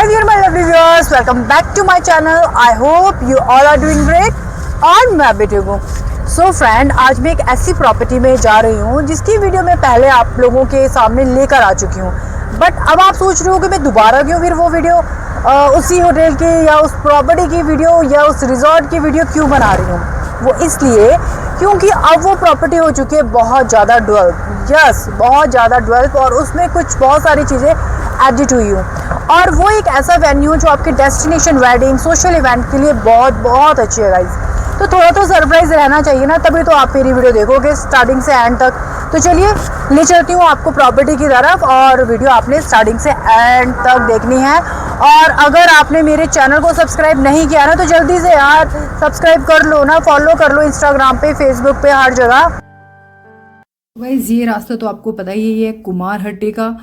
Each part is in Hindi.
Hi dear my lovely viewers, welcome back to my channel. I hope you all are doing great. और मैं भी ठीक हूँ. So friend, आज मैं एक ऐसी प्रॉपर्टी में जा रही हूँ जिसकी वीडियो मैं पहले आप लोगों के सामने लेकर आ चुकी हूँ. बट अब आप सोच रहे हो कि मैं दोबारा क्यों फिर वो वीडियो उसी होटल की या उस प्रॉपर्टी की वीडियो या उस रिजॉर्ट की वीडियो क्यों बना रही हूँ. वो इसलिए क्योंकि अब वो प्रॉपर्टी हो चुकी है बहुत ज़्यादा डेवलप. यस, बहुत ज़्यादा डेवलप और उसमें कुछ बहुत सारी चीज़ें एडिट हुई हूँ. और वो एक ऐसा वेन्यू जो आपके डेस्टिनेशन वेडिंग सोशल इवेंट के लिए बहुत बहुत अच्छी है गाइस. तो थोड़ा तो सरप्राइज़ रहना चाहिए ना, तभी तो आप मेरी वीडियो देखोगे स्टार्टिंग से एंड तक. तो चलिए ले चलती हूँ आपको प्रॉपर्टी की तरफ और वीडियो आपने स्टार्टिंग से एंड तक देखनी है. और अगर आपने मेरे चैनल को सब्सक्राइब नहीं किया ना तो जल्दी से यार सब्सक्राइब कर लो ना, फॉलो कर लो इंस्टाग्राम पे, फेसबुक पे, हर जगह. गाइस ये रास्ता तो आपको पता ही है, ये कुमारहट्टी का.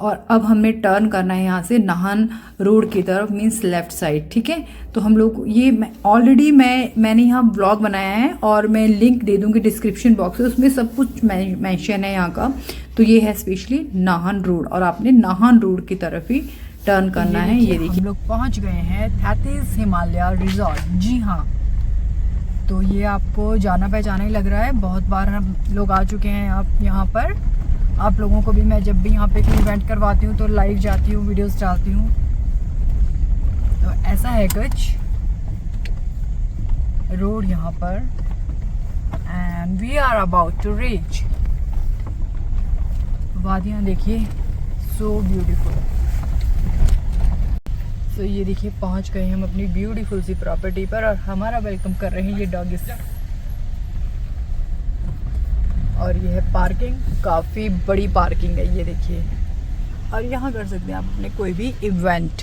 और अब हमें टर्न करना है यहाँ से नाहन रोड की तरफ, मींस लेफ़्ट साइड. ठीक है, तो हम लोग ये ऑलरेडी मैंने यहाँ ब्लॉग बनाया है और मैं लिंक दे दूँगी डिस्क्रिप्शन बॉक्स में, उसमें सब कुछ मेंशन है यहाँ का. तो ये है स्पेशली नाहन रोड और आपने नाहन रोड की तरफ ही टर्न करना है. ये देखिए हम लोग पहुँच गए हैं थैतिस हिमालय रिजॉर्ट. जी हाँ, तो ये आपको जाना पहचाना ही लग रहा है, बहुत बार हम लोग आ चुके हैं आप यहाँ पर. आप लोगों को भी मैं जब भी यहाँ पे कोई इवेंट करवाती हूँ तो लाइव जाती हूँ, वीडियोस डालती हूँ. तो ऐसा है कुछ रोड यहाँ पर and we are about to reach. वादियाँ देखिए, सो ब्यूटीफुल. तो ये देखिए पहुँच गए हम अपनी ब्यूटीफुल सी प्रॉपर्टी पर और हमारा वेलकम कर रहे हैं ये डॉगिस. और ये है पार्किंग, काफ़ी बड़ी पार्किंग है ये देखिए. और यहाँ कर सकते हैं आप अपने कोई भी event.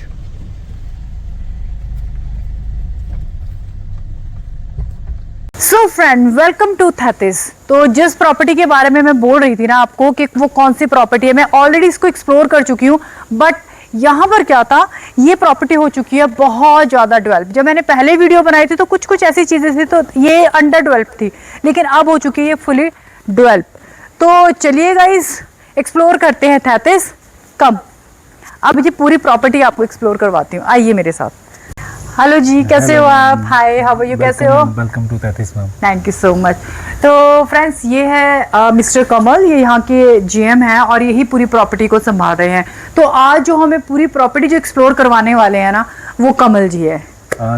So friend, welcome to थैतिस. तो जिस प्रॉपर्टी के बारे में मैं बोल रही थी ना आपको कि वो कौन सी प्रॉपर्टी है, मैं ऑलरेडी इसको एक्सप्लोर कर चुकी हूँ. बट यहाँ पर क्या था, ये प्रॉपर्टी हो चुकी है बहुत ज़्यादा डेवलप. जब मैंने पहले वीडियो बनाई थी तो कुछ कुछ ऐसी चीज़ें थी, तो ये अंडर डेवलप थी, लेकिन अब हो चुकी है फुली डेवलप. तो चलिए गाइस एक्सप्लोर करते हैं थैतिस. कम अब ये पूरी प्रॉपर्टी आपको एक्सप्लोर करवाती हूँ, आइए मेरे साथ. हेलो जी, कैसे हो आप? हाय, हाउ आर यू, कैसे हो? वेलकम टू थैतिस ma'am. Thank you so much. तो फ्रेंड्स, ये है मिस्टर कमल, ये यहाँ के जीएम हैं और यही पूरी प्रॉपर्टी को संभाल रहे हैं. तो आज जो हमें पूरी प्रॉपर्टी जो एक्सप्लोर करवाने वाले हैं ना, वो कमल जी है.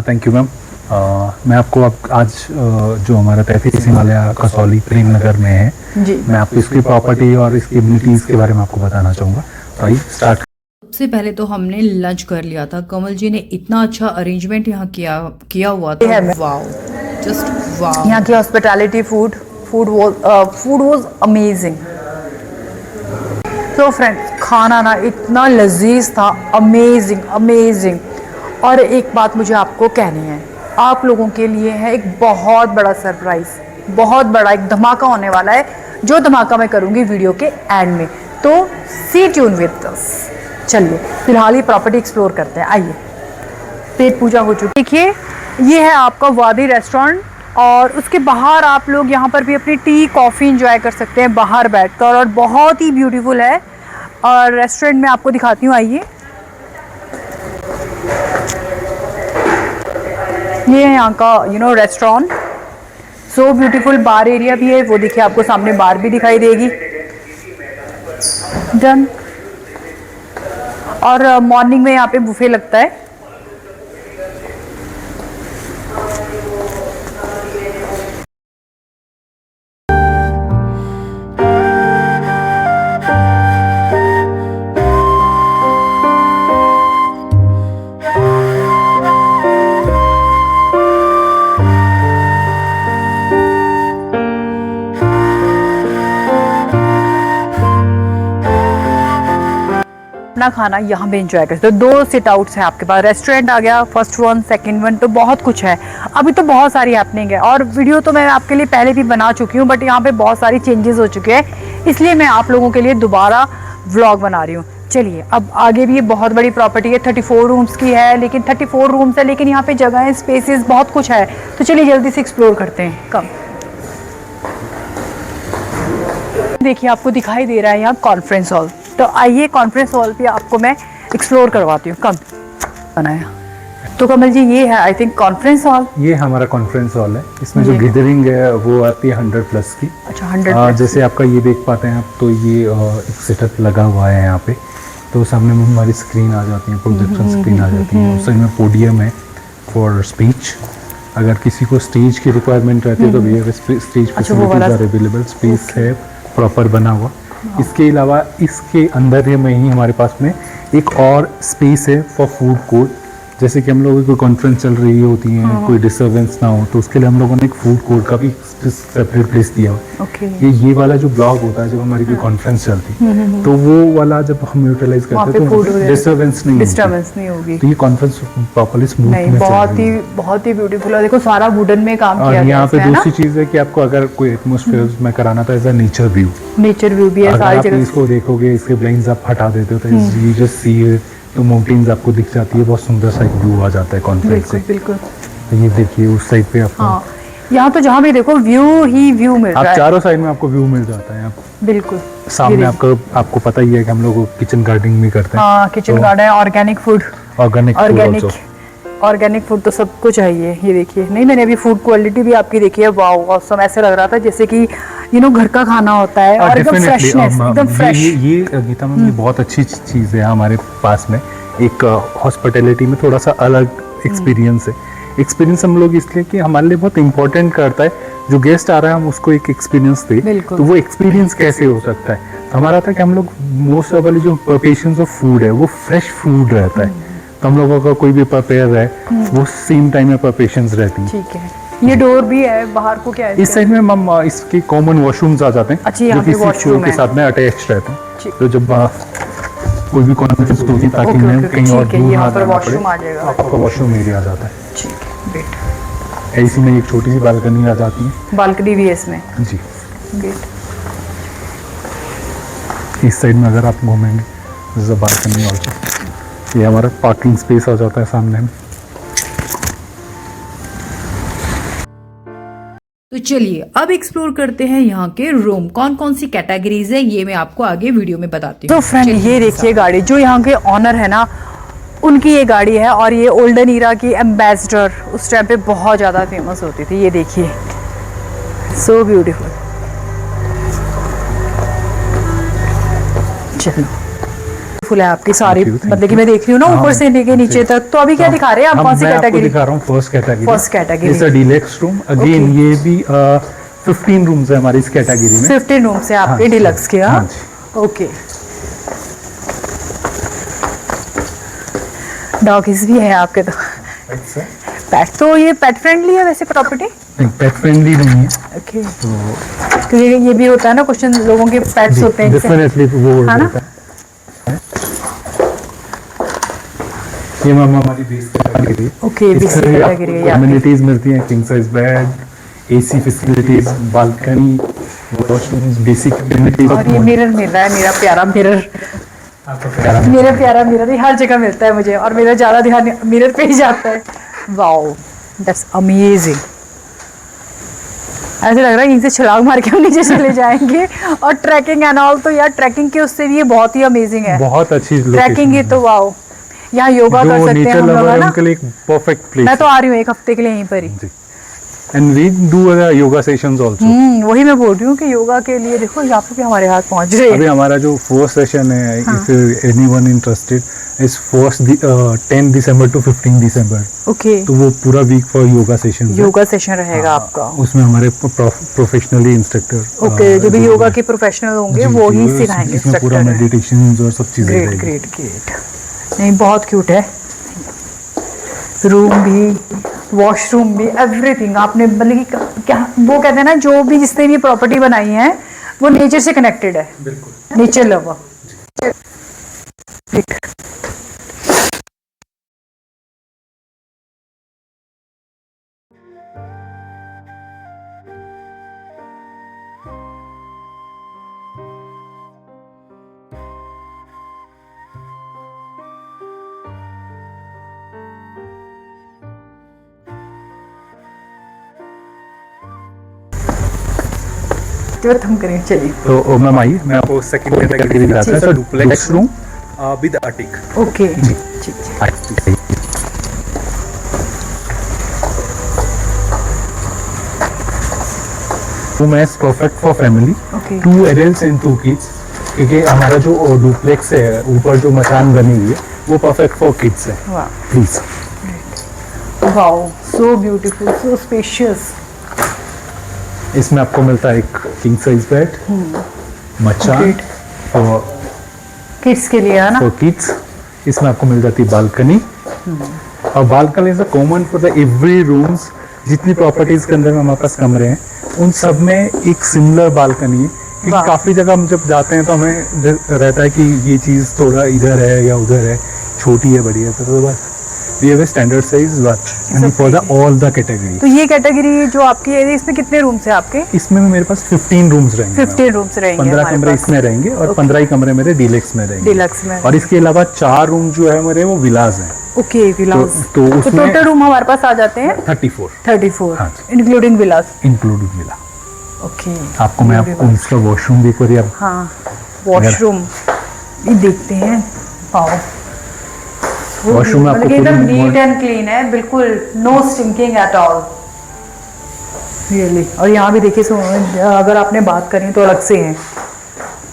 Thank you ma'am. मैं आपको आज जो हमारा थैतिस हिमालय कसौली प्रेम नगर में है जी, मैं आपको इसकी प्रॉपर्टी और इसकी एमिनिटीज़ के बारे में आपको बताना चाहूँगा. तो आइए स्टार्ट. सबसे पहले तो हमने लंच कर लिया था. कमल जी ने इतना अच्छा अरेंजमेंट यहाँ किया हुआ था. Wow, just wow. यहाँ की हॉस्पिटैलिटी, फूड वाज अमेजिंग. तो फ्रेंड्स, खाना ना इतना लजीज था, अमेजिंग. और एक बात मुझे आपको कहनी है, आप लोगों के लिए है एक बहुत बड़ा सरप्राइज, बहुत बड़ा एक धमाका होने वाला है, जो धमाका मैं करूँगी वीडियो के एंड में. तो सी ट्यून विद अस. चलिए फिलहाल ही प्रॉपर्टी एक्सप्लोर करते हैं. आइए. पेट पूजा हो चुकी. देखिए ये है आपका वादी रेस्टोरेंट और उसके बाहर आप लोग यहाँ पर भी अपनी टी कॉफ़ी इंजॉय कर सकते हैं बाहर बैठकर, और बहुत ही ब्यूटीफुल है. और रेस्टोरेंट में आपको दिखाती हूँ, आइए. ये है यहाँ का रेस्टोरेंट, सो ब्यूटीफुल. बार एरिया भी है, वो देखिए आपको सामने बार भी दिखाई देगी. डन. और मॉर्निंग में यहाँ पे बुफे लगता है. अपना खाना यहाँ पे एंजॉय करते हो. 2 सिट आउट्स हैं आपके पास. रेस्टोरेंट आ गया, फर्स्ट वन, सेकंड वन, तो बहुत कुछ है. अभी तो बहुत सारी हैपनिंग है और वीडियो तो मैं आपके लिए पहले भी बना चुकी हूँ, बट यहाँ पे बहुत सारी चेंजेस हो चुके हैं, इसलिए मैं आप लोगों के लिए दोबारा व्लॉग बना रही हूँ. चलिए अब आगे भी ये बहुत बड़ी प्रॉपर्टी है, 34 रूम्स की है, लेकिन 34 रूम्स है लेकिन यहाँ पे जगह है, स्पेसेस बहुत कुछ है. तो चलिए जल्दी से एक्सप्लोर करते हैं. कम देखिए आपको दिखाई दे रहा है यहाँ कॉन्फ्रेंस हॉल. तो आइए कॉन्फ्रेंस हॉल पे आपको मैं एक्सप्लोर करवाती हूँ. कम बनाया। तो कमल जी ये है आई थिंक कॉन्फ्रेंस हॉल। ये हमारा कॉन्फ्रेंस हॉल है, इसमें जो गैदरिंग है वो आती है 100+ की। अच्छा 100 जैसे आपका ये देख पाते हैं आप, तो ये एक सेटअप लगा हुआ है यहाँ पे, तो सामने में हमारी स्क्रीन आ जाती है, प्रोजेक्शन स्क्रीन आ जाती है। उस साइड में पोडियम है फॉर स्पीच, अगर किसी को स्टेज की रिक्वायरमेंट रहती है तो भी stage facilities are available, space है प्रॉपर बना हुआ। इसके अलावा इसके अंदर ही में ही हमारे पास में एक और स्पेस है फॉर फूड कोर्ट। जैसे कि हम लोगों की कोई कॉन्फ्रेंस चल रही होती है, कोई डिस्टर्बेंस ना हो, तो उसके लिए हम लोगों ने एक फूड कोर्ट का भी सेपरेट प्लेस दिया हुआ है। ये वाला जो ब्लॉक होता है जब हमारी कोई कॉन्फ्रेंस चलती है, तो वो वाला जब हम यूटिलाइज करते हैं तो डिस्टर्बेंस नहीं होगी, तो ये कॉन्फ्रेंस प्रॉपर्ली स्मूथ में बहुत ही ब्यूटीफुल है। देखो सारा वुडन में काम किया गया है। यहाँ पे दूसरी चीज है कि आपको अगर कोई एटमॉस्फेयर में कराना था, एज अ नेचर व्यू भी है सारी जगह। इसको देखोगे, इसके ब्लाइंड्स आप हटा देते हो तो यू जस्ट सी तो माउंटेन्स आपको दिख जाती है, बहुत सुंदर सा एक व्यू आ जाता है कॉन्फ्रेंस से। बिल्कुल तो ये देखिए उस साइड पे आपको यहाँ तो जहाँ भी देखो व्यू ही व्यू मिल रहा है, आप चारों साइड में आपको व्यू मिल जाता है। बिल्कुल सामने आपको पता ही है कि हम लोग किचन गार्डनिंग भी करते हैं। हाँ किचन गार्डन, ऑर्गेनिक फूड तो सब कुछ चाहिए। ये देखिए, नहीं मैंने अभी फूड क्वालिटी भी आपकी देखी है, वाओ ऑसम। ऐसे लग रहा था जैसे कि घर का खाना होता है और एकदम फ्रेशनेस, एकदम फ्रेश। ये गीता मैम, ये बहुत अच्छी चीज़ है हमारे पास में। एक हॉस्पिटैलिटी में थोड़ा सा अलग एक्सपीरियंस है। एक्सपीरियंस हम लोग इसलिए कि हमारे लिए बहुत इंपॉर्टेंट करता है, जो गेस्ट आ रहा है हम उसको एक एक्सपीरियंस दे, तो वो एक्सपीरियंस कैसे हो सकता है। हमारा था कि हम लोग मोस्ट ऑफ वाली जो प्रिपरेशन ऑफ फूड है वो फ्रेश फूड रहता है, तो हम लोगों का कोई भी प्रिपेयर है वो सेम टाइम में प्रिपरेशंस रहती है। ठीक है, ये डोर भी है बाहर को, क्या है इस साइड में हम इसके कॉमन वॉशरूम्स आ जाते हैं। अच्छा, जो कि वॉशरूम के साथ में अटैच रहते हैं, तो जब कोई भी कॉन्फ्रेंस होती है ताकि मैं कहीं और दूर ना जाना पड़े, आपका वॉशरूम एरिया आ जाता है। ठीक है, इसी में एक छोटी सी बालकनी आ जाती है। बालकनी भी है इसमें जी। गेट इस साइड में अगर आप घूमेंगे बालकनी ऑल्सो, ये हमारा पार्किंग स्पेस आ जाता है सामने में। तो चलिए अब एक्सप्लोर करते हैं यहाँ के रूम, कौन कौन सी कैटेगरीज है ये मैं आपको आगे वीडियो में बताती हूँ। तो फ्रेंड ये देखिए गाड़ी, जो यहाँ के ऑनर है ना उनकी ये गाड़ी है, और ये ओल्डन ईरा की एम्बेसडर उस टाइम पे बहुत ज़्यादा फेमस होती थी। ये देखिए, सो ब्यूटीफुल। चलो फुल है आपकी सारी, मतलब कि मैं देख रही हूँ ना ऊपर से लेके नीचे तक। तो अभी क्या दिखा रहे हैं आप, कौन सी कैटेगरी दिखा रहा हूँ? First category it's a deluxe room. Again ये भी 15 रूम्स है हमारी इस कैटेगरी में। 15 रूम्स है आपके डीलक्स के। हाँ ओके, डॉगीज भी है आपके? तो पेट, तो ये पेट फ्रेंडली है वैसे प्रॉपर्टी? नहीं, पेट फ्रेंडली नहीं है। ओके, तो ये भी होता है ना क्वेश्चन, लोगों के पेट्स होते हैं डेफिनेटली वो होता है। ये मैम हमारी बेस कैटेगरी है। ओके, बेस कैटेगरी है। अमेनिटीज मिलती हैं, king size bed, AC facilities, balcony, washrooms, basic amenities. और ये मिरर मिल रहा है, मेरा प्यारा मिरर, ये हर जगह मिलता है मुझे, और मेरा ज़्यादा ध्यान मिरर पे ही जाता है। Wow that's amazing. ऐसे लग रहा है यहीं से छलांग मार के हम नीचे चले जाएंगे। और ट्रैकिंग एंड ऑल, तो यार ट्रैकिंग के उससे भी ये बहुत ही अमेजिंग है, बहुत अच्छी ट्रैकिंग है। तो वाओ, यहाँ योगा कर सकते हैं हम लोग, है ना? उनके लिए एक परफेक्ट प्लेस। मैं तो आ रही हूँ एक हफ्ते के लिए यहीं पर ही। And we do yoga sessions also. वही मैं बोल रही हूँ कि योगा के लिए देखो यहाँ पे भी हमारे हाथ पहुँच रहे हैं। अभी हमारा जो फर्स्ट सेशन है, if anyone interested, is 10 December to 15 December. Okay, तो वो पूरा वीक फॉर योगा सेशन रहेगा आपका। उसमें हमारे प्रोफेशनली इंस्ट्रक्टर, ओके, जो भी योगा के प्रोफेशनल होंगे वो ही सिखाएंगे। इसमें पूरा मेडिटेशन और सब चीजें रहेंगी। ग्रेट। नहीं बहुत क्यूट है, रूम भी, वॉशरूम भी, एवरीथिंग। आपने मतलब कि क्या वो कहते हैं ना, जो भी जिसने भी प्रॉपर्टी बनाई है वो नेचर से कनेक्टेड है, बिल्कुल नेचर लवर। हम करें, चलिए। तो मैम आइए, मैं आपको सेकंड कैटेगरी दिखाता हूं। Duplex room, with attic. Okay जी। ठीक है। रूम है perfect for family, Okay. 2 adults and 2 kids, क्योंकि हमारा जो डुप्लेक्स है ऊपर जो मकान बनी हुई है वो परफेक्ट फॉर किड्स है। वाह please. Wow, so beautiful, so spacious. इसमें आपको मिलता है एक किंग साइज बेड, मचान Great. फॉर किड्स के लिए है ना? किड्स। इसमें आपको मिल जाती है बालकनी, और balcony is a common for the every rooms. जितनी प्रॉपर्टीज के अंदर में हमारे पास कमरे हैं उन सब में एक सिमिलर बालकनी है, क्योंकि वाह। काफी जगह हम जब जाते हैं तो हमें रहता है कि ये चीज थोड़ा इधर है या उधर है, छोटी है बड़ी है, तो बस we have a standard size for the all the category. तो ये कैटेगरी जो आपकी है इसमें कितने रूम्स है आपके? इसमें मेरे पास 15 रूम्स रहेंगे। 15 रूम्स रहेंगे 15 हमारे कमरे पास। इसमें रहेंगे और 15 ही कमरे मेरे डीलक्स में रहेंगे। डिलक्स में। और इसके अलावा 4 रूम जो है मेरे वो विलास हैं। ओके, विलास। तो तो उसमें टोटल रूम हमारे पास आ जाते हैं 34 34 हाँ including villas. Including villa. Okay, आपको मैं आपको इसका वॉशरूम भी एक बार आप हाँ वॉशरूम ये देखते हैं। वाओ, वॉशरूम में आपको एकदम पूरी नीट एंड क्लीन है, बिल्कुल no stinking at all really. और यहाँ भी देखिए अगर आपने बात करी तो अलग से है,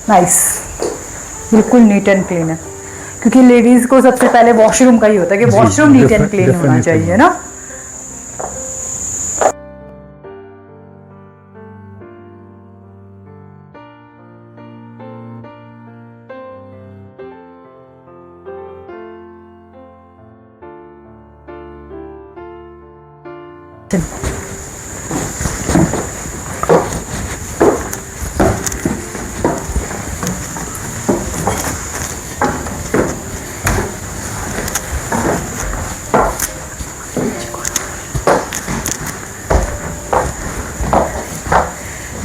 नाइस, बिल्कुल नीट एंड क्लीन है। क्योंकि लेडीज को सबसे पहले वॉशरूम का ही होता है कि जी, वॉशरूम नीट एंड क्लीन होना definitely। चाहिए ना।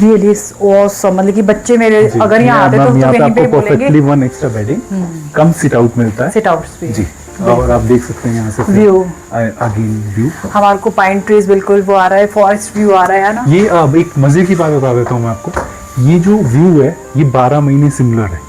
रियली ऑसम, मतलब कि बच्चे मेरे अगर यहाँ आते तो यहाँ पे वहीं पे आपको बोलेंगे perfectly 1 extra bedding cum sit out मिलता है। सिट आउट स्पेस जी, और आप देख सकते हैं यहाँ से View। Again view. हमारे को पाइन ट्रीज बिल्कुल वो आ रहा है, फॉरेस्ट व्यू आ रहा है ना। ये अब एक मजे की बात बता देता हूँ मैं आपको, ये जो व्यू है ये 12 महीने सिमिलर है।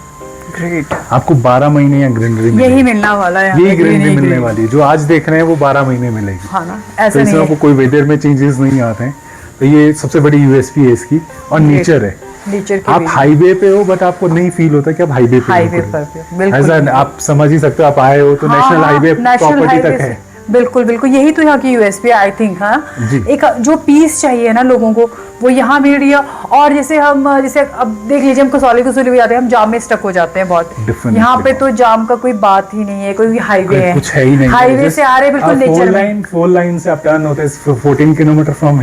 ग्रेट, आपको 12 महीने या ग्रीनरी यही मिलना वाला है, यही ग्रीनरी मिलने वाली है। जो आज देख रहे हैं वो 12 महीने मिलेगी। हाँ ना, तो ऐसा इसमें नहीं आपको है। कोई वेदर में चेंजेस नहीं आते हैं, तो ये सबसे बड़ी यूएसपी है इसकी। और नेचर है, नेचर की आप हाईवे पे हो बट आपको नहीं फील होता कि आप हाईवे पे हाईवे हो। पर बिल्कुल ऐसा आप समझ ही सकते हो, आप आए हो तो नेशनल हाईवे प्रॉपर्टी तक है। बिल्कुल बिल्कुल, यही तो यहाँ की यूएसपी आई थिंक। हाँ, जी। एक जो पीस चाहिए ना लोगों को वो यहाँ मिल रही है। और जैसे अब देख लीजिए हम कसौली भी जाते हैं, हम जाम में स्टक हो जाते हैं बहुत। Definitely। यहाँ पे तो जाम का कोई बात ही नहीं है, कोई हाईवे है, कुछ है ही नहीं। हाईवे से आ रहे बिल्कुल नेचर में। 4 लाइन से आप टर्न होते हैं 14 kilometre from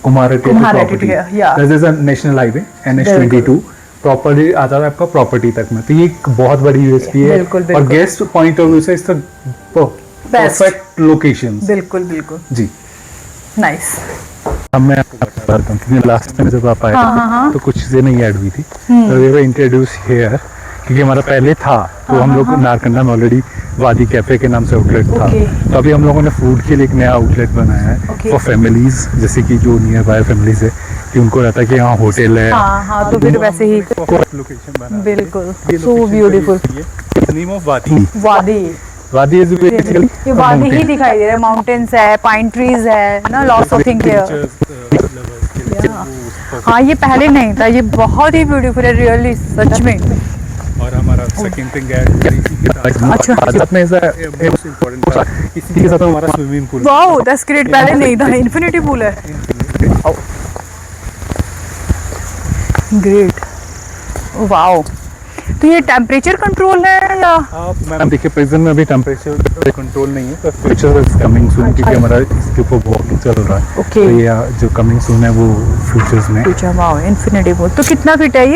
Kumarhatti Kumharhatti, yeah। This is a national highway NH22 property आता है आपका प्रॉपर्टी तक में। तो ये एक बहुत बड़ी यूएसपी है। बिल्कुल, और बिल्कुल। गेस्ट पॉइंट ऑफ व्यू से इसका परफेक्ट लोकेशन। बिल्कुल बिल्कुल, जी, नाइस। अब मैं आपको बता देता हूँ, क्योंकि लास्ट टाइम जब आप आए थे तो कुछ चीजें नहीं ऐड हुई थी, तो वी वर इंट्रोड्यूस हियर, क्योंकि हमारा पहले था तो हम लोग नारकंडा में ऑलरेडी वादी कैफे के नाम से आउटलेट था। Okay। तो अभी हम लोगों ने फूड के लिए एक नया आउटलेट बनाया है Okay। फॉर फैमिलीज, जैसे कि जो नियर बाय फैमिलीज है कि उनको रहता है कि यहाँ होटल है। हाँ, तो फिर वैसे ही लोकेशन बना बिल्कुल, सो ब्यूटीफुल। नेम ऑफ वादी। वादी, वादी इज बेसिकली ये वादी ही दिखाई दे रहा है, माउंटेन्स है, पाइन ट्रीज है ना, लॉट्स ऑफ थिंग हियर। हाँ, ये पहले नहीं था, ये बहुत ही ब्यूटीफुल है रियली, सच में। और हमारा सेकंड थिंग है अच्छा। साथ में ऐसा इम्पोर्टेंट था, इसी के साथ हमारा swimming pool. Wow, that's great, पहले नहीं था, इन्फिनिटी पूल है। Great, wow. तो ये टेम्परेचर कंट्रोल है या? मैम देखिए प्रेजेंट में अभी टेम्परेचर कंट्रोल नहीं है, तो फ्यूचर इज कमिंग सून, क्योंकि हमारा इसके ऊपर वर्क चल रहा है। Okay। तो ये जो कमिंग सून है वो फ्यूचर्स में। अच्छा, वाओ, इन्फिनिटी पूल। तो कितना फीट है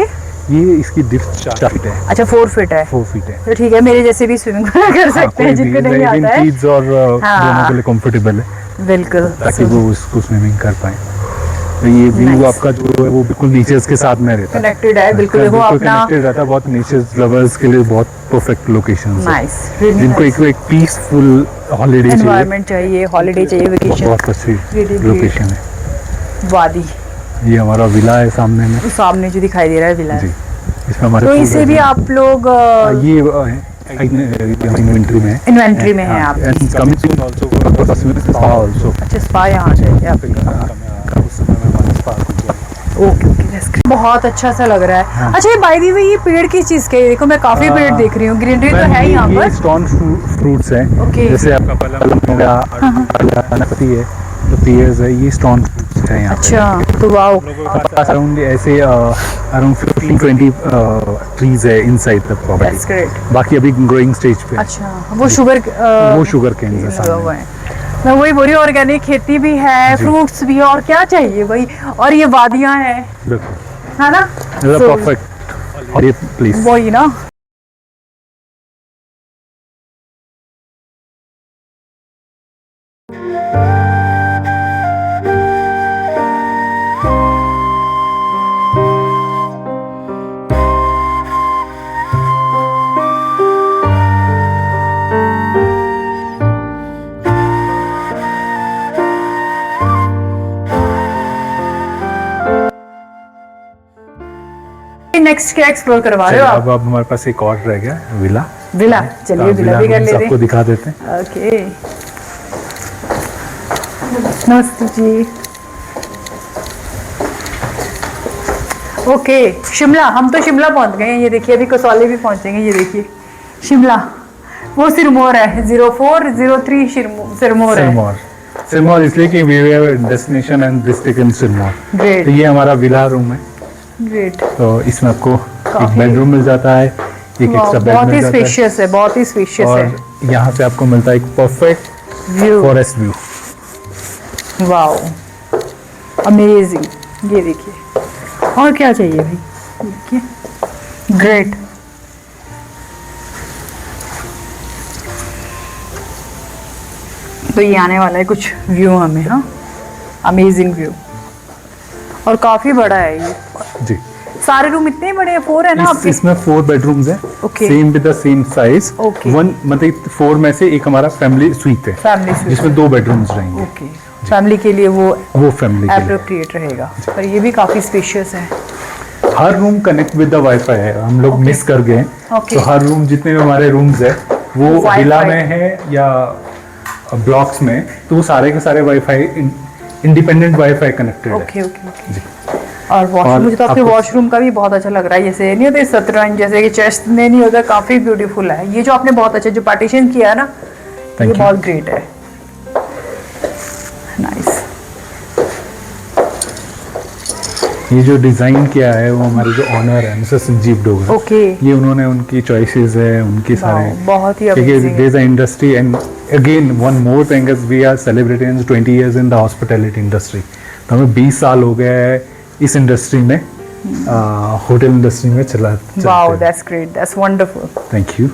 ये इसकी डिप्थ 4 फीट है। अच्छा, 4 फीट है। 4 फीट है। तो ठीक है, मेरे जैसे भी स्विमिंग कर सकते हैं जिनको नहीं आता है। किड्स और दोनों के लिए कंफर्टेबल है, बिल्कुल, ताकि वो उसको स्विमिंग कर पाए। तो ये व्यू Nice। आपका जो है वो बिल्कुल नेचर्स के साथ में रहता है, कनेक्टेड है बिल्कुल। देखो अपना कनेक्टेड रहता है, बहुत नेचर्स लवर्स के लिए बहुत परफेक्ट लोकेशन है, नाइस, जिनको एक पीसफुल हॉलीडे चाहिए, एनवायरनमेंट चाहिए, हॉलीडे चाहिए, वेकेशन। बहुत अच्छी Really लोकेशन है। वादी, ये हमारा विला है सामने में। तो सामने जो दिखाई दे रहा है विला जी, इसमें हमारे तो full इसे भी bedroom- आप लोग ये इन्वेंट्री में है। इन्वेंट्री में है आप। And coming soon also for spa also। अच्छा स्पा यहाँ से है आप। उस समय में हमारा spa खुल जाएगा। Okay okay that's great। बहुत अच्छा सा लग रहा है। अच्छा ये बाय द वे ये पेड़ किस चीज़ के है? देखो मैं काफ़ी पेड़ देख रही हूँ, ग्रीनरी तो है यहाँ ये पर। स्टोन फ्रूट्स हैं। Okay। जैसे आपका पलम हो गया, अनानास है, तो पियर्स है, ये स्टोन फ्रूट्स है यहाँ पे। अच्छा तो वाओ। अराउंड ऐसे अराउंड 15-20 ट्रीज है inside the That's property. great। बाकी अभी ग्रोइंग स्टेज पे है। अच्छा वो शुगर वो शुगर केन है लगा हुआ सामने। है। मैं वही बोल रही हूँ, ऑर्गेनिक खेती भी है, फ्रूट्स भी है, और क्या चाहिए भाई। और ये वादियाँ हैं, बिल्कुल है ना? परफेक्ट। और ये प्लीज वही ना। नेक्स्ट क्या एक्सप्लोर करवा रहे हो आप? अब हमारे पास एक और रह गया विला। विला, चलिए विला भी कर लेते आपको हैं। दिखा देते हैं। ओके नमस्ते जी। ओके शिमला, हम तो शिमला पहुंच गए हैं। ये देखिए अभी कसौली भी पहुंचेंगे। ये देखिए शिमला, वो सिरमौर है 0403 सिरमौर है। सिरमौर इसलिए कि we have destination and district in Sirmaur. Great तो ये हमारा विला रूम है। ग्रेट। तो इसमें आपको एक काफी- बेडरूम मिल जाता है, एक एक्स्ट्रा बेड बहुत मिल ही जाता है, स्पेशियस है, बहुत ही स्पेशियस है। और यहाँ से आपको मिलता है एक perfect view, forest view. Wow amazing. ये देखिए और क्या चाहिए भाई। देखिए ग्रेट। तो ये आने वाला है कुछ व्यू हमें। हाँ अमेजिंग व्यू, और काफी बड़ा है ये। जी सारे रूम इतने बड़े हैं, 4 है ना आपके? इसमें 4 बेडरूम्स हैं, Okay। Same with the same size. Okay। One मतलब 4 में से एक हमारा फैमिली स्वीट है, फैमिली स्वीट। जिसमें 2 बेडरूम्स रहेंगे। ओके फैमिली के लिए वो वो फैमिली के लिए। एप्रोप्रिएट रहेगा। पर ये भी काफी स्पेशियस है। हर room connect with the wifi है, हम लोग मिस कर गए हैं। Okay। तो हर रूम जितने भी हमारे रूम्स है वो Wi-Fi। विला में है या ब्लॉक्स में, तो वो सारे के सारे वाईफाई इंडिपेंडेंट वाईफाई कनेक्टेड है। Okay okay okay. जी। और वॉशरूम, मुझे तो आपके आपको- वॉशरूम का भी बहुत अच्छा लग रहा है। जैसे नहीं होते शतरंज, जैसे कि चेस्ट में नहीं होता, काफी ब्यूटीफुल है। ये जो आपने बहुत अच्छा जो पार्टीशन किया है ना, ये Thank you। बहुत ग्रेट है। नाइस। ये जो डिजाइन किया है वो हमारे जो ऑनर है मिस्टर संजीव डोगरा, ओके ये उन्होंने उनकी चॉइसेस है, उनके सारे, बहुत ही क्योंकि amazing there is a industry and again one more thing is we are celebrating 20 years in the hospitality industry. तो हमें 20 साल हो गए हैं इस इंडस्ट्री में, होटल इंडस्ट्री में wow that's great, that's wonderful. Thank you.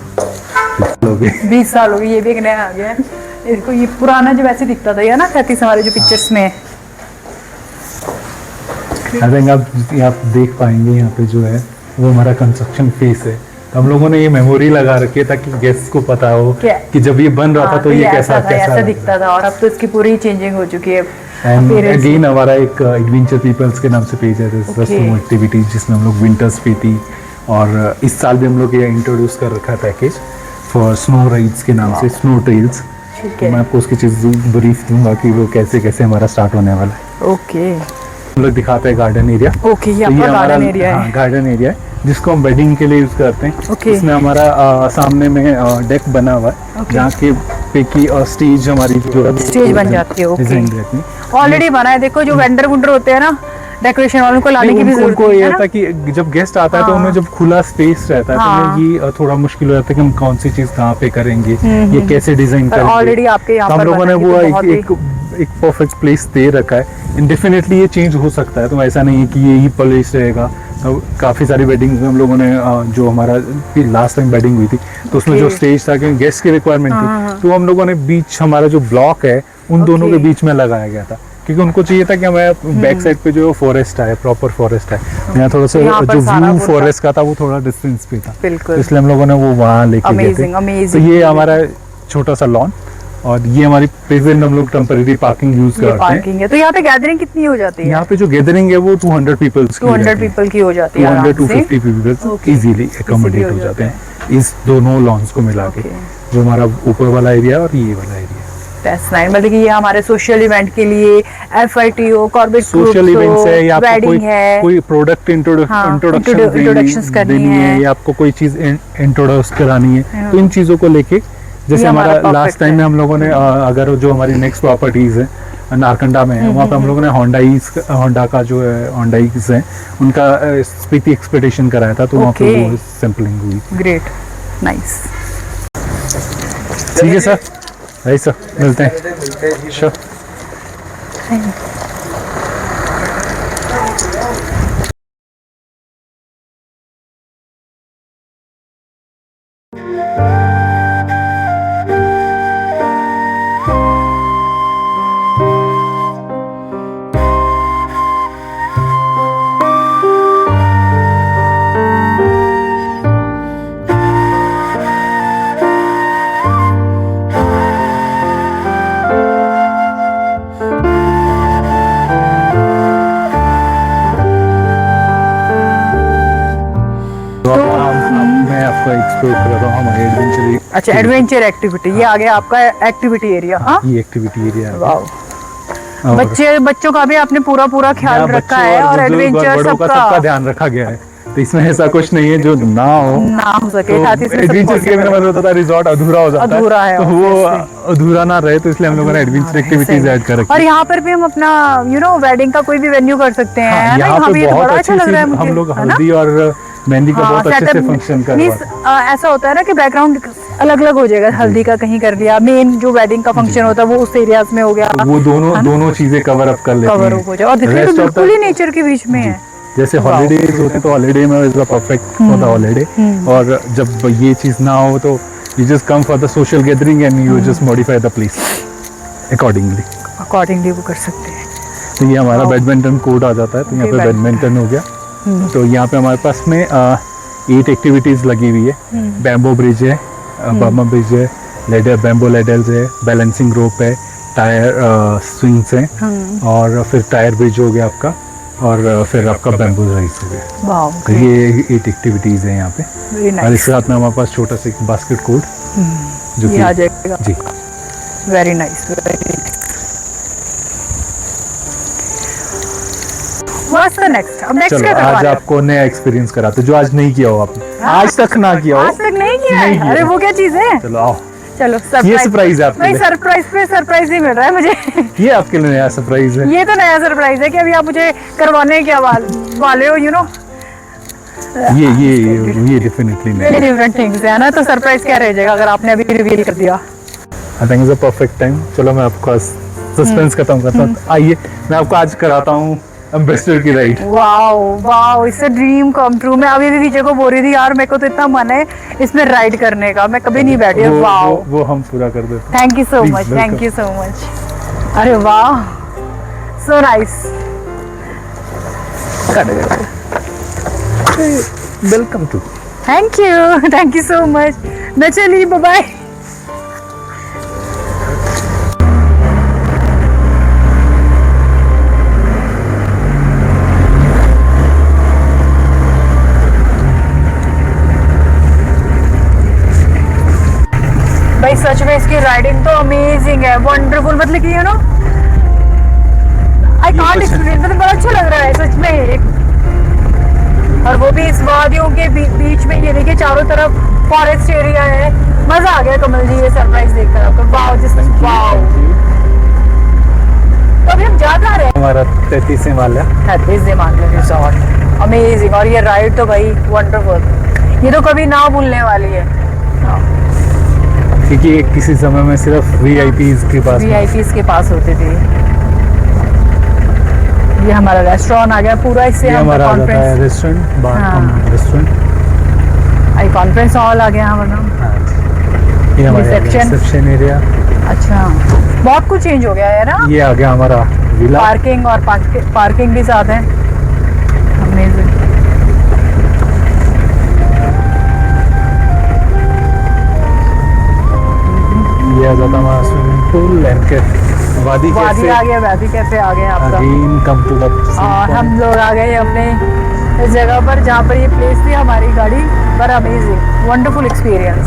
20 साल हो गए, ये भी एक नया आ गया है। इसको ये पुराना जो वैसे दिखता था ये ना 35 हमारे जो पिक्चर्स में है। आई थिंक आप देख पाएंगे यहाँ पे जो है वो हमारा कंस्ट्रक्शन फेस है। तो हम लोगों ने ये मेमोरी लगा रखी है ताकि गेस्ट को पता हो क्या? कि जब ये बन रहा था तो ये कैसा ऐसा दिखता था, और अब तो इसकी पूरी चेंजिंग हो चुकी है। And Appearance। अगेन हमारा एक एडवेंचर पीपल्स के नाम से पेज है, Okay। स्नो एक्टिविटीज, जिसमें हम लोग विंटर्स पे थी, और इस साल भी हम लोग ये इंट्रोड्यूस कर रखा है पैकेज फॉर स्नो राइड्स के नाम से, स्नो ट्रेल्स। ठीक तो मैं है आपको उसकी चीज़ ब्रीफ दूंगा कि वो कैसे कैसे हमारा स्टार्ट होने वाला है। ओके हम लोग दिखाते हैं गार्डन एरिया। ओके। ये तो आपका हमारा गार्डन एरिया है। गार्डन एरिया है जिसको हम वेडिंग के लिए यूज करते हैं। Okay। इसमें हमारा सामने में डेक बना हुआ है, Okay। जहाँ के पे की स्टेज हमारी जो स्टेज बन जाती है। ओके डिजाइन रहती है। ऑलरेडी बना है। देखो जो वेंडर वुंडर होते हैं ना, डेकोरेशन वालों को लाने की भी जरूरत उनको नहीं ये है ना। था कि जब गेस्ट आता है तो हाँ। उन्हें जब खुला स्पेस रहता है हाँ। तो उन्हें ये थोड़ा मुश्किल हो जाता है कि हम कौन सी चीज कहाँ पे करेंगे, ये कैसे डिजाइन पर करेंगे। ऑलरेडी आपके यहाँ तो हम पर लोगों ने बना है, वो ये तो बहुत ही- एक परफेक्ट प्लेस दे रखा है। डेफिनेटली ये चेंज हो सकता है, तो ऐसा नहीं है कि ये ही प्लेस रहेगा। तो काफ़ी सारी वेडिंग्स में हम लोगों ने जो हमारा लास्ट टाइम वेडिंग हुई थी तो उसमें जो Okay। स्टेज था, क्योंकि गेस्ट की रिक्वायरमेंट थी, तो हम लोगों ने बीच हमारा जो ब्लॉक है उन दोनों के Okay। बीच में लगाया गया था, क्योंकि उनको चाहिए था कि हमें बैक साइड पे जो फॉरेस्ट है, प्रॉपर फॉरेस्ट है, यहाँ थोड़ा सा यहाँ पर जो सारा व्यू वो था। फॉरेस्ट का था वो थोड़ा डिस्टेंस पे था, बिल्कुल। तो इसलिए हम लोगों ने वो वहाँ लेके गए थे। अमेजिंग तो अमेजिंग। ये हमारा छोटा सा लॉन, और ये हमारी प्रेजेंट हम लोग टेम्परेरी पार्किंग यूज ये करते हैं। पार्किंग है। तो यहाँ पे गैदरिंग कितनी हो जाती है? यहाँ पे जो गैदरिंग है वो 200 पीपल्स 200 पीपल की हो जाती है, 200 टू आराम से। 50 पीपल्स Okay. इजीली एकोमोडेट हो हो जाते जाते हैं इस दोनों लॉन्स को मिला के, Okay. जो हमारा ऊपर वाला एरिया और ये वाला एरिया। That's nice। मतलब कि ये हमारे सोशल इवेंट के लिए, FITO, कॉर्बेट सोशल इवेंट्स है या आपको वेडिंग है, कोई प्रोडक्ट हाँ, इंट्रोडक्शन introductions करनी देनी है है। या आपको कोई चीज इंट्रोड्यूस करानी है, तो इन चीजों को लेके जैसे ये हमारा हमारा लास्ट perfect टाइम में है। हम लोगों ने अगर जो हमारी नेक्स्ट प्रॉपर्टीज है नारकंडा में है, वहाँ पे हम लोगों ने होंडा का जो है होंडाईज है उनका स्पीति एक्सपेडिशन कराया था, तो वहाँ पे Okay. वो सैम्पलिंग हुई। Great, nice. ठीक है सर, राइट सर, मिलते हैं। श्योर। मैं आपको एक्सप्लोर कर रहा हूँ हमारे एडवेंचर। अच्छा, एडवेंचर एक्टिविटी, ये आ गया आपका एक्टिविटी एरिया। हाँ, ये एक्टिविटी एरिया है। वाह। और बच्चों का भी आपने पूरा ख्याल यहाँ रखा बच्चों है और बुजुर्ग एडवेंचर बड़ों का सबका ध्यान रखा गया है, तो इसमें ऐसा कुछ नहीं है जो ना हो सके। तो साथ ही इसमें सब एडवेंचर के बिना मतलब होता था रिजॉर्ट अधूरा हो जाता अधूरा है, तो वो obviously। अधूरा ना रहे, तो इसलिए हम लोगों ने एडवेंचर एक्टिविटीज ऐड कर रखी और है। यहाँ पर भी हम अपना वेडिंग का कोई भी वेन्यू कर सकते हैं, है ना? यहाँ यहाँ पे भी ये तो बहुत बड़ा अच्छी अच्छा लग रहा है चीज, मुझे, हम लोग है ना? हल्दी और मेहंदी का हाँ, बहुत अच्छे से setup फंक्शन means, करवा। ऐसा होता है ना कि बैकग्राउंड अलग अलग हो जाएगा, हल्दी का कहीं कर लिया, मेन जो वेडिंग का फंक्शन होता है वो उस एरियाज में हो गया, वो दोनों चीजें कवर अप कर लेती कवर हैं। हो जाए। और देखिए तो Rest of बिल्कुल ही the- नेचर के बीच में है। जैसे हॉलीडेज होते हैं तो हॉलीडे में is the perfect for the holiday, और जब ये चीज ना हो तो you just come for the social gathering and you just modify the place accordingly. Accordingly वो कर सकते हैं। तो ये हमारा बैडमिंटन कोर्ट आ जाता है, तो यहाँ Okay, पे बैडमिंटन हो गया। तो यहाँ पे हमारे पास में 8 एक्टिविटीज लगी हुई है। बैम्बो ब्रिज है, बर्मा ब्रिज है, लेडर बैम्बो लेडल्स है, बैलेंसिंग रोप है, टायर स्विंग्स हैं, और फिर टायर ब्रिज हो गया आपका, और फिर आपका बैम्बो राइस हो गया। वाओ, तो ये 8 एक्टिविटीज हैं यहाँ पे। वेरी और नाइस। इसके साथ में हमारे पास छोटा सा एक बास्केट कोर्ट जो ये आ जाएगा। जी very nice, very nice. What's the next? अब नेक्स्ट चलो क्या करवा आज रहे हैं? आपको नया एक्सपीरियंस कराते जो आज नहीं किया हो आपने, आज तक ना किया हो। आज तक नहीं किया नहीं है? किया अरे है। वो क्या चीज है? चलो आओ, चलो ये सरप्राइज है आपके नहीं, लिए। सरप्राइज पे सरप्राइज ही मिल रहा है मुझे। ये आपके लिए नया सरप्राइज है। ये तो नया सरप्राइज है कि अभी आप मुझे करवाने क्या वाले हो, ये डेफिनेटली वेरी नहीं। डिफरेंट थिंग्स है ना, तो सरप्राइज क्या रह जाएगा अगर आपने अभी रिवील कर दिया। I think is a perfect time. चलो मैं आपका सस्पेंस खत्म करता हूँ। आइए मैं आपको आज कराता हूँ एम्बेसडर की ride. Wow wow, it's a dream come true. मैं अभी भी विजय को बोल रही थी यार मेरे को तो इतना मन है इसमें राइड करने का, मैं कभी नहीं बैठी। वाओ, वो हम पूरा कर देते हैं। थैंक यू सो Please, मच, welcome. Thank you so much. अरे वाह, so nice. Welcome to. Thank you so much. मैं चली, बाय बाय। भाई सच में इसकी राइडिंग तो अमेजिंग है, वंडरफुल। मतलब कि आई कांट एक्सप्लेन, मतलब बड़ा अच्छा लग रहा है सच में। और वो भी इस वादियों के बीच में, ये देखिए चारों तरफ फॉरेस्ट एरिया है। मजा आ गया कमल जी ये सरप्राइज देखकर आपको। वाओ, जिस वाओ। तो अभी हम जा रहे हैं हमारा 33 वाला 33 रिजॉर्ट। अमेजिंग। और ये राइड तो भाई वंडरफुल, ये तो कभी ना भूलने वाली है। क्योंकि ये किसी समय में सिर्फ वीआईपीज के पास वीआईपीज के पास होती थी। ये हमारा रेस्टोरेंट आ गया पूरा, इससे ये हम हमारा आ जाता है कॉन्फ्रेंस, रेस्टोरेंट, बार हाँ। रेस्टोरेंट। आई कॉन्फ्रेंस हॉल आ गया हमारा। ये हमारा Reception। Reception area. अच्छा, बहुत कुछ चेंज हो गया है ना। ये आ गया हमारा विला। पार्किंग और पार्किंग भी साथ है। अमेजिंग। ये आ जाता हमारा स्विमिंग ब्यूटीफुल एंड वादी वादी कैफे आ गया, वादी कैफे आ गया आपका। अगेन कम टू द और हम लोग आ गए अपने इस जगह पर जहाँ पर ये प्लेस थी हमारी गाड़ी, पर अमेजिंग वंडरफुल एक्सपीरियंस।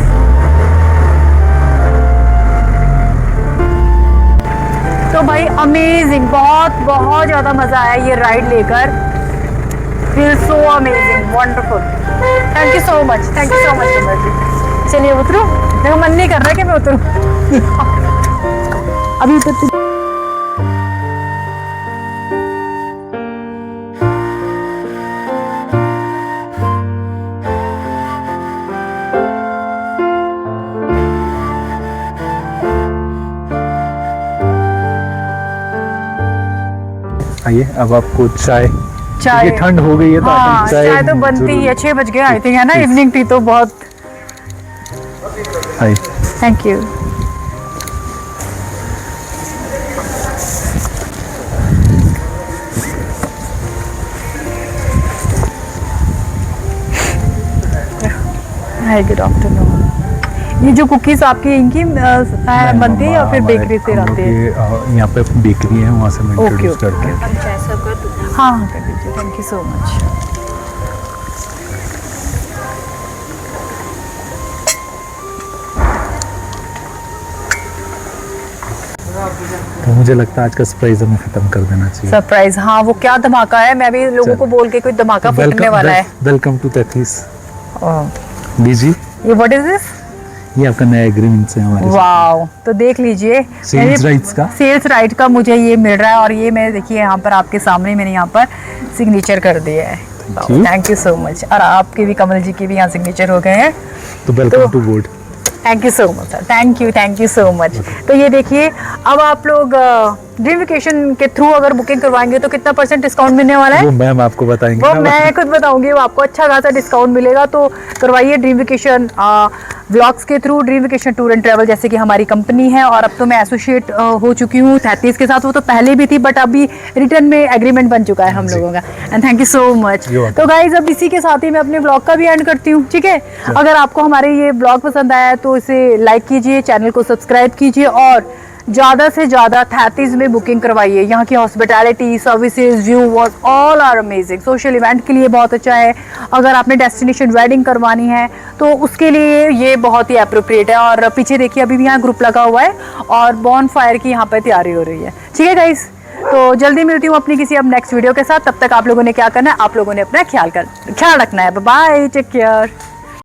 तो भाई अमेजिंग, बहुत बहुत ज़्यादा मज़ा आया ये राइड लेकर। Feel so amazing, wonderful. Thank you so much, thank you so much Kamal ji. चलिए उतरूँ, मेरा मन नहीं कर रहा कि मैं उतरूँ। अभी उतर आइए अब आपको चाय, चाय, क्योंकि ठंड हो गई है तो हाँ आपको चाय तो बनती ही है, 6 बज गए आई थिंक है ना, इवनिंग टी तो बहुत। आइए thank you. Hi good afternoon. ये जो कुकीज आपकी इनकी बनती है या फिर बेकरी से आती है? यहाँ पे बेकरी है, वहाँ से मैं ओके इंट्रोड्यूस ओके, करके। हाँ हाँ कर दीजिए, थैंक यू सो मच। तो मुझे लगता है आज का सरप्राइज हमें खत्म कर देना चाहिए। सरप्राइज, हाँ वो क्या धमाका है, मैं भी लोगों को बोल के कोई धमाका फूटने वाला है। वेलकम टू तैतीस। ओह, लीजिए, ये व्हाट इज दिस? ये आपका नया एग्रीमेंट है हमारे वाओ, तो देख लीजिए सेल्स राइट्स का। सेल्स राइट का मुझे ये मिल रहा है, और ये मैं देखिए यहाँ पर आपके सामने मैंने यहाँ पर सिग्नेचर कर दिया है। Thank you so much. और आपके भी, कमल जी के भी यहाँ सिग्नेचर हो गए हैं। तो welcome to board. Thank you so much sir, thank you so much. तो ये देखिए, अब आप लोग ड्रीम वेकेशन के थ्रू अगर बुकिंग करवाएंगे तो कितना % डिस्काउंट मिलने वाला है? वो मैम आपको बताएंगे वो ना। मैं खुद बताऊंगी, वो आपको अच्छा खासा डिस्काउंट मिलेगा। तो करवाइए ड्रीम वेकेशन व्लॉग्स के through, dream vacation tour and travel जैसे कि हमारी कंपनी है, और अब तो मैं एसोसिएट हो चुकी हूँ 33 के साथ। वो तो पहले भी थी बट अभी रिटर्न में एग्रीमेंट बन चुका है हम लोगों का। And thank you so much. तो गाइज अब इसी के साथ ही मैं अपने ब्लॉग का भी एंड करती हूँ, ठीक है? अगर आपको हमारे ये ब्लॉग पसंद आया तो इसे लाइक कीजिए, चैनल को सब्सक्राइब कीजिए, और ज़्यादा से ज़्यादा 33 में बुकिंग करवाइए। यहाँ की hospitality, services, view was all are amazing. Social event के लिए बहुत अच्छा है। अगर आपने डेस्टिनेशन वेडिंग करवानी है तो उसके लिए ये बहुत ही अप्रोप्रिएट है। और पीछे देखिए अभी भी यहाँ ग्रुप लगा हुआ है और बॉन फायर की यहाँ पर तैयारी हो रही है, ठीक है गाइस? तो जल्दी मिलती हूँ अपनी किसी अब नेक्स्ट वीडियो के साथ। तब तक आप लोगों ने क्या करना है, आप लोगों ने अपना ख्याल रखना है। Bye, take care.